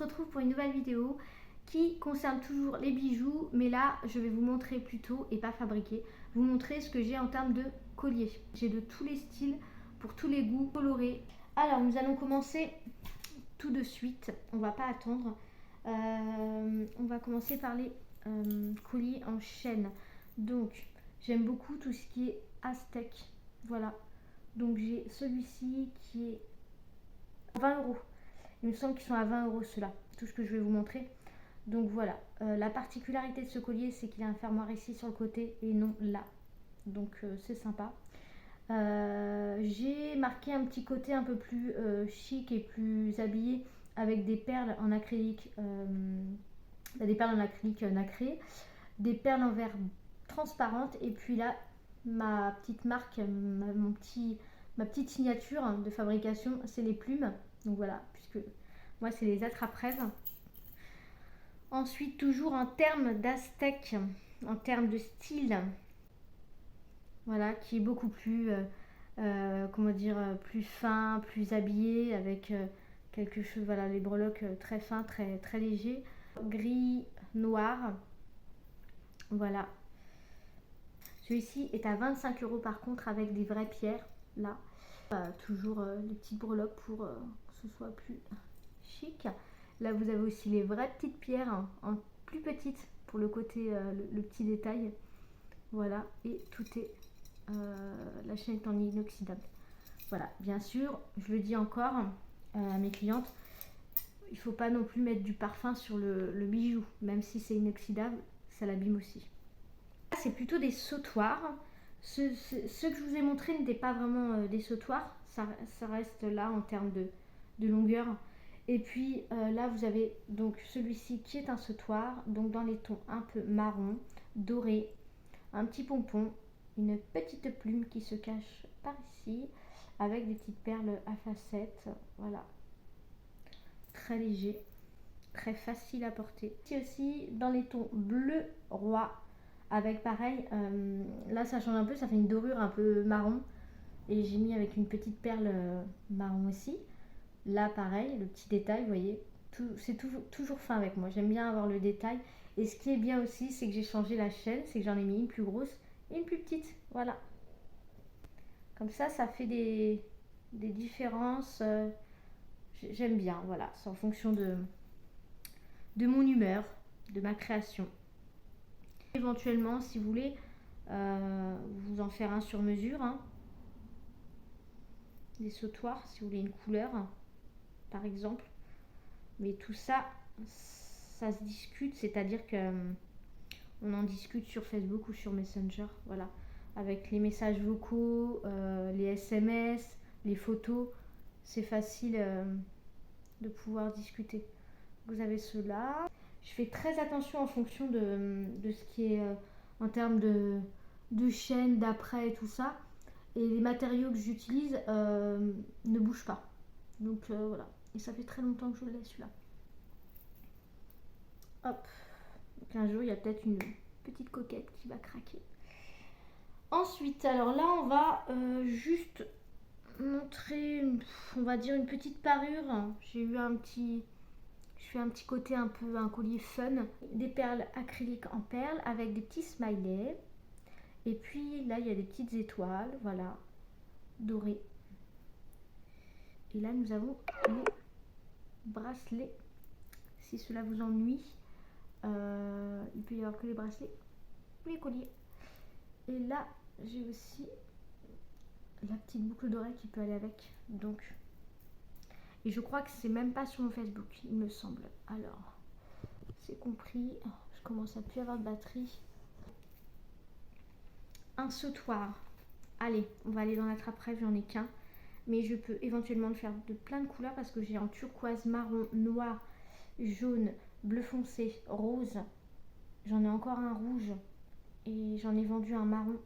retrouve pour une nouvelle vidéo qui concerne toujours les bijoux, mais là je vais vous montrer plutôt, et pas fabriquer, vous montrer ce que j'ai en termes de collier. J'ai de tous les styles, pour tous les goûts, colorés. Alors nous allons commencer tout de suite, on va pas attendre. On va commencer par les colliers en chaîne. Donc j'aime beaucoup tout ce qui est aztèque, voilà. Donc j'ai celui-ci qui est 20 euros. Il me semble qu'ils sont à 20 euros ceux-là, tout ce que je vais vous montrer. Donc voilà, la particularité de ce collier, c'est qu'il a un fermoir ici sur le côté et non là. Donc c'est sympa. J'ai marqué un petit côté un peu plus chic et plus habillé avec des perles en acrylique, nacré, des perles en verre transparentes, et puis là ma petite marque, ma petite signature de fabrication, c'est les plumes. Donc voilà, puisque moi c'est les attrape-rêves. Ensuite, toujours en termes d'aztèque, en termes de style, voilà, qui est beaucoup plus comment dire, plus fin, plus habillé, avec quelque chose, voilà, les breloques très fins, très, très légers, gris, noir, voilà. Celui-ci est à 25 euros par contre, avec des vraies pierres, là. Toujours les petites breloques pour que ce soit plus chic. Là vous avez aussi les vraies petites pierres en plus petites pour le côté, le petit détail. Voilà, et tout est, la chaîne est en inoxydable. Voilà, bien sûr, je le dis encore à mes clientes, il ne faut pas non plus mettre du parfum sur le bijou, même si c'est inoxydable, ça l'abîme aussi. C'est plutôt des sautoirs. Ceux que je vous ai montrés n'étaient pas vraiment des sautoirs, ça reste là en termes de longueur. Et puis là vous avez donc celui-ci qui est un sautoir, donc dans les tons un peu marron, doré, un petit pompon, une petite plume qui se cache par ici, avec des petites perles à facettes, voilà, très léger, très facile à porter. Ici aussi dans les tons bleu roi, avec pareil, là ça change un peu, ça fait une dorure un peu marron, et j'ai mis avec une petite perle marron aussi. Là pareil, le petit détail, vous voyez, c'est toujours fin avec moi, j'aime bien avoir le détail. Et ce qui est bien aussi, c'est que j'ai changé la chaîne, c'est que j'en ai mis une plus grosse et une plus petite, voilà. Comme ça fait des différences, j'aime bien, voilà, c'est en fonction de mon humeur, de ma création. Éventuellement, si vous voulez, vous en faire un sur mesure, hein. Des sautoirs, si vous voulez une couleur, par exemple. Mais tout ça, ça se discute, c'est-à-dire que on en discute sur Facebook ou sur Messenger, voilà, avec les messages vocaux, les SMS, les photos, c'est facile de pouvoir discuter. Vous avez ceux-là. Je fais très attention en fonction de ce qui est en termes de chaîne, d'après et tout ça. Et les matériaux que j'utilise ne bougent pas. Donc voilà. Et ça fait très longtemps que je l'ai, celui-là. Hop. Donc un jour, il y a peut-être une petite coquette qui va craquer. Ensuite, alors là, on va juste montrer, on va dire, une petite parure. J'ai eu je fais un petit côté un peu, un collier fun. Des perles acryliques en perles avec des petits smileys. Et puis là, il y a des petites étoiles, voilà, dorées. Et là, nous avons les bracelets. Si cela vous ennuie, il peut y avoir que les bracelets ou les colliers. Et là, j'ai aussi la petite boucle d'oreille qui peut aller avec. Donc, et je crois que c'est même pas sur mon Facebook, il me semble. Alors, c'est compris. Je commence à plus avoir de batterie. Un sautoir. Allez, on va aller dans l'attrape-rêve, j'en ai qu'un. Mais je peux éventuellement le faire de plein de couleurs parce que j'ai en turquoise, marron, noir, jaune, bleu foncé, rose. J'en ai encore un rouge et j'en ai vendu un marron.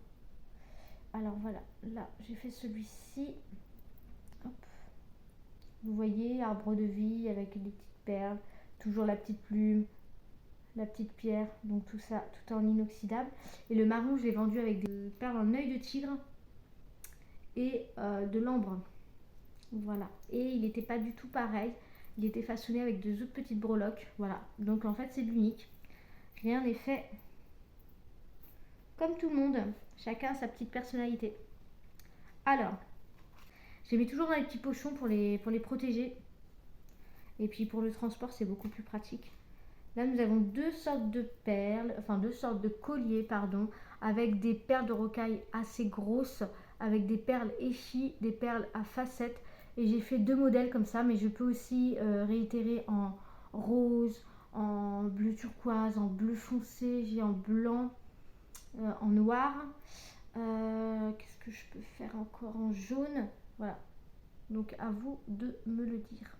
Alors voilà, là j'ai fait celui-ci. Vous voyez, arbre de vie avec des petites perles, toujours la petite plume, la petite pierre, donc tout ça, tout en inoxydable. Et le marron, je l'ai vendu avec des perles en œil de tigre et de l'ambre. Voilà. Et il n'était pas du tout pareil. Il était façonné avec deux autres petites breloques. Voilà. Donc en fait, c'est l'unique. Rien n'est fait comme tout le monde. Chacun a sa petite personnalité. Alors, je les mets toujours dans les petits pochons pour les protéger. Et puis pour le transport, c'est beaucoup plus pratique. Là, nous avons deux sortes de perles, enfin deux sortes de colliers, pardon, avec des perles de rocaille assez grosses, avec des perles échies, des perles à facettes. Et j'ai fait deux modèles comme ça, mais je peux aussi réitérer en rose, en bleu turquoise, en bleu foncé, j'ai en blanc, en noir. Qu'est-ce que je peux faire encore en jaune? Voilà. Donc à vous de me le dire.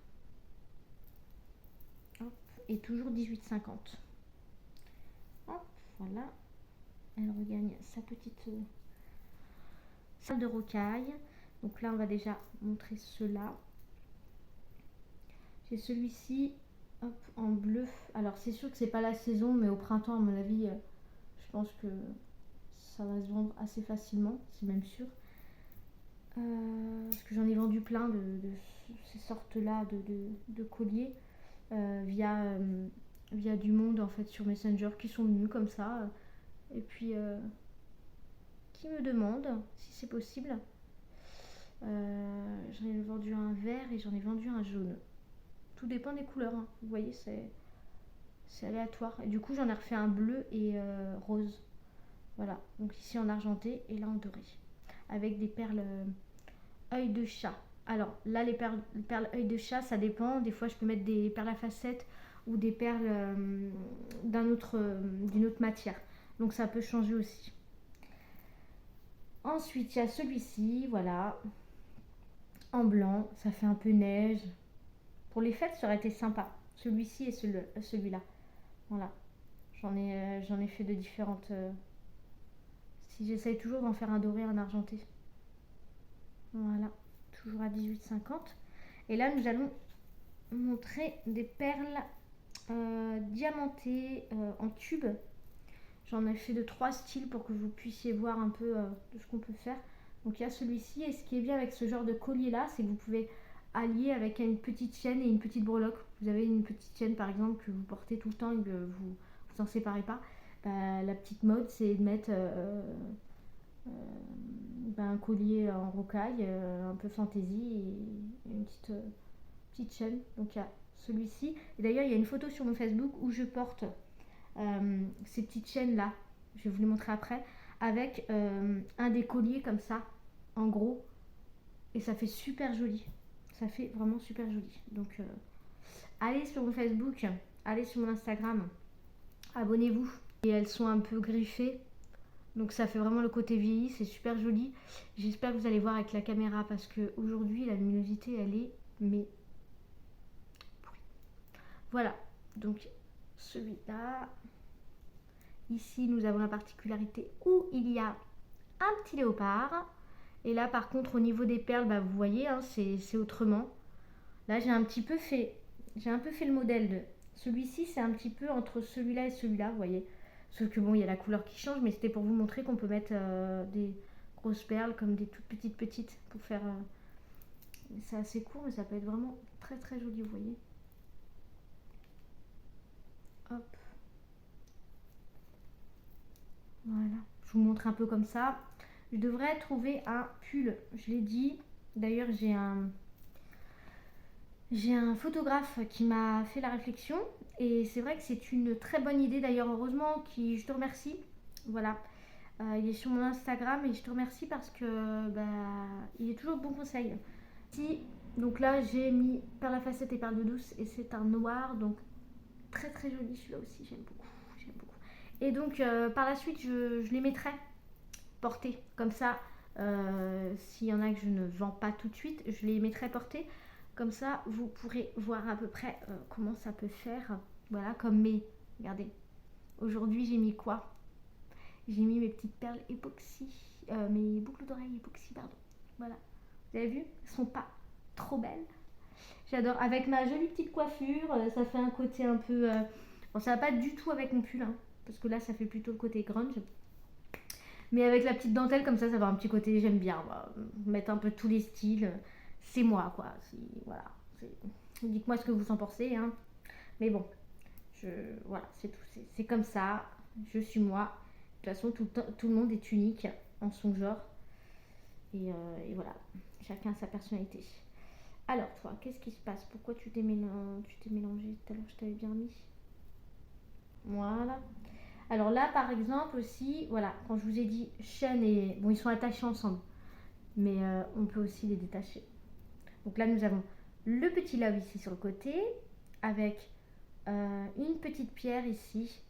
Hop. Et toujours 18,50. Hop, voilà. Elle regagne sa petite salle de rocaille. Donc là, on va déjà montrer ceux-là. J'ai celui-ci en bleu. Alors c'est sûr que c'est pas la saison, mais au printemps, à mon avis, je pense que ça va se vendre assez facilement, c'est même sûr. Parce que j'en ai vendu plein de ces sortes-là de colliers via du monde en fait sur Messenger qui sont venus comme ça et puis qui me demandent si c'est possible. J'en ai vendu un vert et j'en ai vendu un jaune. Tout dépend des couleurs, hein. Vous voyez, c'est aléatoire. Et du coup, j'en ai refait un bleu et rose. Voilà, donc ici en argenté et là en doré. Avec des perles œil de chat. Alors là, les perles œil de chat, ça dépend. Des fois, je peux mettre des perles à facettes ou des perles d'une autre matière. Donc ça peut changer aussi. Ensuite, il y a celui-ci, voilà, en blanc. Ça fait un peu neige. Pour les fêtes, ça aurait été sympa. Celui-ci et celui-là. Voilà. J'en ai fait de différentes... Si j'essaye toujours d'en faire un doré, un argenté. Voilà. Toujours à 18,50. Et là, nous allons montrer des perles diamantées en tube. J'en ai fait de 3 styles pour que vous puissiez voir un peu de ce qu'on peut faire. Donc il y a celui-ci. Et ce qui est bien avec ce genre de collier là, c'est que vous pouvez allier avec une petite chaîne et une petite breloque. Vous avez une petite chaîne par exemple que vous portez tout le temps et que vous en séparez pas. La petite mode, c'est de mettre un collier en rocaille, un peu fantaisie et une petite chaîne. Donc il y a celui-ci. Et d'ailleurs, il y a une photo sur mon Facebook où je porte ces petites chaînes là. Je vais vous les montrer après. Avec un des colliers comme ça, en gros. Et ça fait super joli. Ça fait vraiment super joli. Donc allez sur mon Facebook, allez sur mon Instagram. Abonnez-vous. Et elles sont un peu griffées. Donc ça fait vraiment le côté vieilli, c'est super joli. J'espère que vous allez voir avec la caméra parce que aujourd'hui la luminosité elle est mais pourrie. Voilà, donc celui-là. Ici nous avons la particularité où il y a un petit léopard. Et là par contre au niveau des perles, bah, vous voyez, hein, c'est autrement. Là j'ai un peu fait le modèle de celui-ci, c'est un petit peu entre celui-là et celui-là, vous voyez. Sauf que bon, il y a la couleur qui change, mais c'était pour vous montrer qu'on peut mettre des grosses perles comme des toutes petites pour faire... c'est assez court, mais ça peut être vraiment très très joli, vous voyez. Hop. Voilà, je vous montre un peu comme ça. Je devrais trouver un pull, je l'ai dit. D'ailleurs, j'ai un photographe qui m'a fait la réflexion et c'est vrai que c'est une très bonne idée. D'ailleurs, heureusement, je te remercie. Voilà, il est sur mon Instagram et je te remercie parce que il est toujours de bons conseils. Donc là, j'ai mis perle à facettes et perle de douce et c'est un noir, donc très très joli celui-là aussi. J'aime beaucoup. Et donc par la suite, je les mettrai portés comme ça. S'il y en a que je ne vends pas tout de suite, je les mettrai portés. Comme ça, vous pourrez voir à peu près comment ça peut faire. Voilà, comme regardez, aujourd'hui j'ai mis quoi? J'ai mis mes petites perles époxy, mes boucles d'oreilles époxy, pardon. Voilà, vous avez vu? Elles sont pas trop belles. J'adore, avec ma jolie petite coiffure, ça fait un côté un peu... Bon, ça va pas du tout avec mon pull, hein, parce que là, ça fait plutôt le côté grunge. Mais avec la petite dentelle comme ça va un petit côté, j'aime bien. Mettre un peu tous les styles. C'est moi, quoi. Voilà. Dites-moi ce que vous en pensez, hein. Mais bon, je, voilà, c'est tout. C'est comme ça. Je suis moi. De toute façon, tout le monde est unique en son genre. Et voilà, chacun a sa personnalité. Alors, toi, qu'est-ce qui se passe? Pourquoi tu t'es mélangé tout à l'heure? Je t'avais bien mis. Voilà. Alors là, par exemple, aussi, voilà, quand je vous ai dit chaîne et. Bon, ils sont attachés ensemble, mais on peut aussi les détacher. Donc là, nous avons le petit love ici sur le côté, avec une petite pierre ici,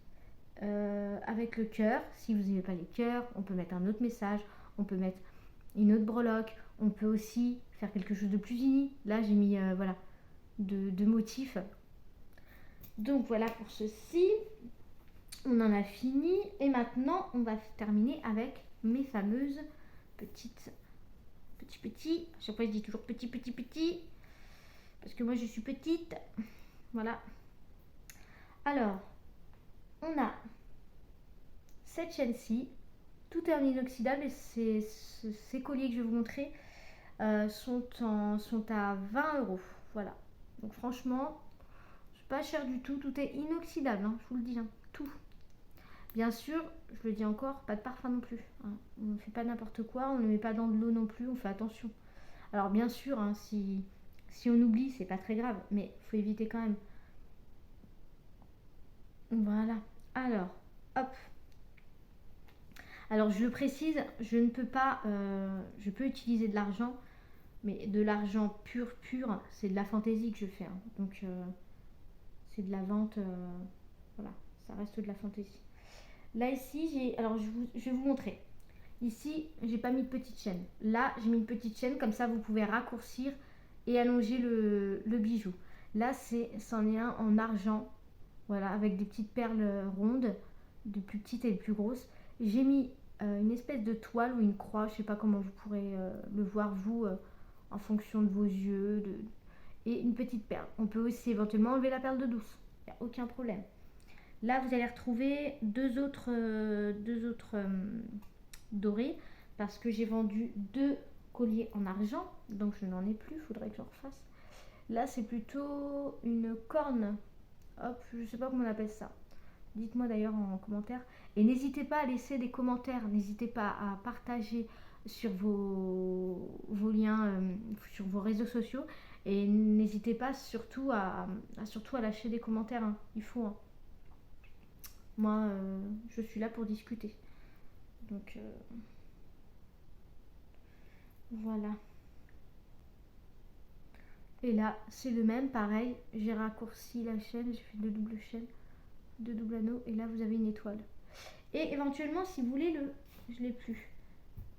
avec le cœur. Si vous n'aimez pas les cœurs, on peut mettre un autre message, on peut mettre une autre breloque, on peut aussi faire quelque chose de plus uni. Là, j'ai mis voilà, deux motifs. Donc voilà pour ceci. On en a fini et maintenant on va terminer avec mes fameuses petites petits. À chaque fois je dis toujours petit parce que moi je suis petite. Voilà. Alors on a cette chaîne-ci, tout est en inoxydable et ces colliers que je vais vous montrer sont à 20 €. Voilà. Donc franchement, c'est pas cher du tout. Tout est inoxydable, hein, je vous le dis, hein, tout. Bien sûr, je le dis encore, pas de parfum non plus, hein. On ne fait pas n'importe quoi, on ne met pas dans de l'eau non plus, on fait attention. Alors bien sûr, hein, si on oublie, c'est pas très grave, mais il faut éviter quand même. Voilà. Alors, hop. Alors je le précise, je ne peux pas, je peux utiliser de l'argent, mais de l'argent pur, c'est de la fantaisie que je fais, hein. Donc c'est de la vente, voilà, ça reste de la fantaisie. Là ici, alors je vais vous montrer. Ici, j'ai pas mis de petite chaîne. Là, j'ai mis une petite chaîne, comme ça vous pouvez raccourcir et allonger le bijou. Là, c'en est un en argent, voilà, avec des petites perles rondes, de plus petites et de plus grosses. J'ai mis une espèce de toile ou une croix, je sais pas comment vous pourrez le voir vous, en fonction de vos yeux, et une petite perle. On peut aussi éventuellement enlever la perle de douce, il n'y a aucun problème. Là, vous allez retrouver deux autres dorés parce que j'ai vendu 2 colliers en argent, donc je n'en ai plus, il faudrait que j'en refasse. Là, c'est plutôt une corne. Hop, je sais pas comment on appelle ça. Dites-moi d'ailleurs en commentaire. Et n'hésitez pas à laisser des commentaires, n'hésitez pas à partager sur vos liens, sur vos réseaux sociaux. Et n'hésitez pas surtout à lâcher des commentaires, hein. Il faut, hein. Moi, je suis là pour discuter. Donc, voilà. Et là, c'est le même, pareil. J'ai raccourci la chaîne, j'ai fait 2 doubles chaînes, 2 doubles anneaux. Et là, vous avez une étoile. Et éventuellement, si vous voulez je l'ai plus.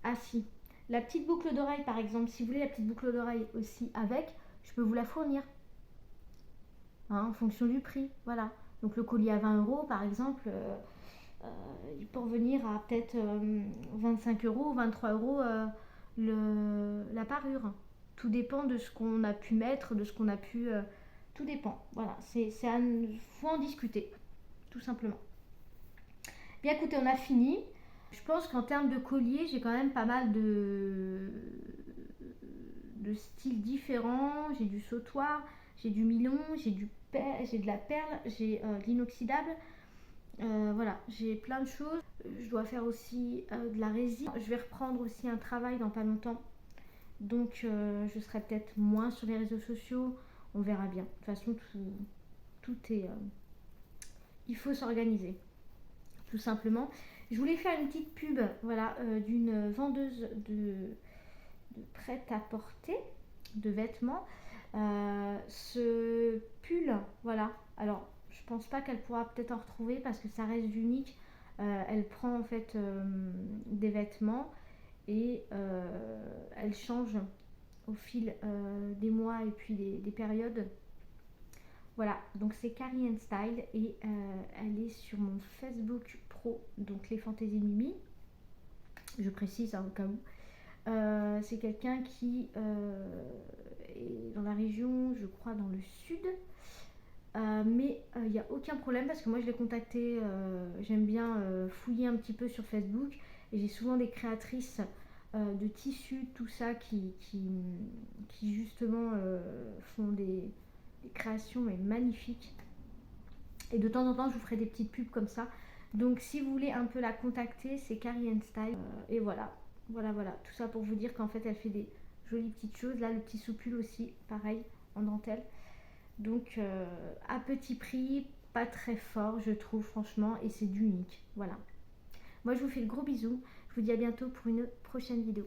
Ah si. La petite boucle d'oreille, par exemple, si vous voulez la petite boucle d'oreille aussi avec, je peux vous la fournir, hein, en fonction du prix. Voilà. Donc le collier à 20 €, par exemple, il peut revenir à peut-être 25 €, 23 € la parure. Tout dépend de ce qu'on a pu mettre, de ce qu'on a pu. Tout dépend. Voilà, faut en discuter, tout simplement. Bien écoutez, on a fini. Je pense qu'en termes de collier, j'ai quand même pas mal de styles différents. J'ai du sautoir, j'ai du milon, j'ai de la perle, j'ai de l'inoxydable. Voilà, j'ai plein de choses. Je dois faire aussi de la résine. Je vais reprendre aussi un travail dans pas longtemps. Donc je serai peut-être moins sur les réseaux sociaux. On verra bien. De toute façon, tout est... il faut s'organiser, tout simplement. Je voulais faire une petite pub, voilà, d'une vendeuse de prêt-à-porter, de vêtements. Ce pull, voilà. Alors, je pense pas qu'elle pourra peut-être en retrouver parce que ça reste unique. Elle prend en fait des vêtements et elle change au fil des mois et puis des périodes. Voilà, donc c'est Carrie Style et elle est sur mon Facebook pro, donc les fantaisies de Mimi. Je précise, hein, au cas où. C'est quelqu'un qui est dans la région, je crois dans le sud. Mais il n'y a aucun problème parce que moi je l'ai contacté, j'aime bien fouiller un petit peu sur Facebook et j'ai souvent des créatrices de tissus, tout ça qui justement font les créations mais magnifiques. Et de temps en temps, je vous ferai des petites pubs comme ça. Donc si vous voulez un peu la contacter, c'est Carrie Style. Et voilà, voilà. Tout ça pour vous dire qu'en fait, elle fait des jolies petites choses. Là, le petit soupul aussi, pareil, en dentelle. Donc à petit prix, pas très fort, je trouve, franchement. Et c'est d'unique, voilà. Moi, je vous fais de gros bisous. Je vous dis à bientôt pour une prochaine vidéo.